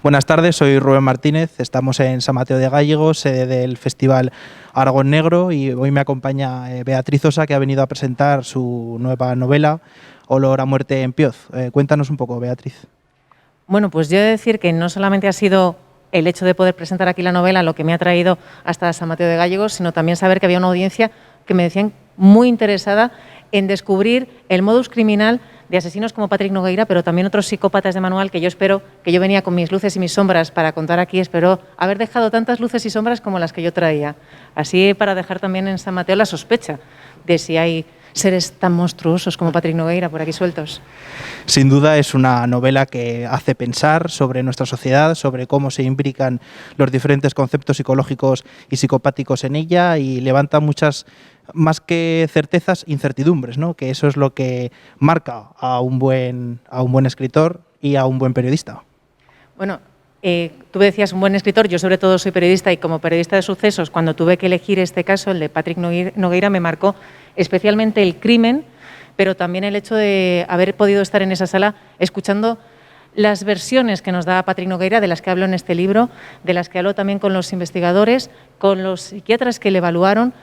Buenas tardes, soy Rubén Martínez, estamos en San Mateo de Gállego, sede del Festival Aragón Negro, y hoy me acompaña Beatriz Osa, que ha venido a presentar su nueva novela, Olor a muerte en Pioz. Cuéntanos un poco, Beatriz. Bueno, pues yo he de decir que no solamente ha sido el hecho de poder presentar aquí la novela lo que me ha traído hasta San Mateo de Gállego, sino también saber que había una audiencia que me decían muy interesada en descubrir el modus criminal de asesinos como Patrick Nogueira, pero también otros psicópatas de manual que yo espero, que yo venía con mis luces y mis sombras para contar aquí, espero haber dejado tantas luces y sombras como las que yo traía. Así para dejar también en San Mateo la sospecha de si hay seres tan monstruosos como Patrick Nogueira por aquí sueltos. Sin duda es una novela que hace pensar sobre nuestra sociedad, sobre cómo se imbrican los diferentes conceptos psicológicos y psicopáticos en ella, y levanta muchas, más que certezas, incertidumbres, ¿no? Que eso es lo que marca a un buen escritor y a un buen periodista. Bueno, tú decías un buen escritor, yo sobre todo soy periodista, y como periodista de sucesos, cuando tuve que elegir este caso, el de Patrick Nogueira, me marcó especialmente el crimen, pero también el hecho de haber podido estar en esa sala escuchando las versiones que nos da Patrick Nogueira, de las que hablo en este libro, de las que hablo también con los investigadores, con los psiquiatras que le evaluaron,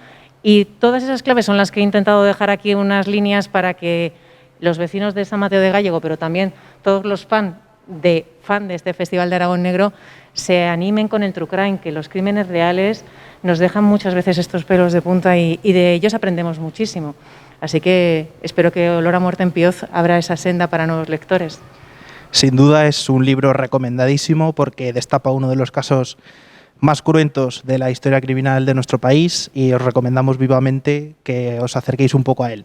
y todas esas claves son las que he intentado dejar aquí unas líneas para que los vecinos de San Mateo de Gállego, pero también todos los fans de este Festival de Aragón Negro, se animen con el true crime, que los crímenes reales nos dejan muchas veces estos pelos de punta y de ellos aprendemos muchísimo. Así que espero que Olor a muerte en Pioz abra esa senda para nuevos lectores. Sin duda es un libro recomendadísimo porque destapa uno de los casos más cruentos de la historia criminal de nuestro país, y os recomendamos vivamente que os acerquéis un poco a él.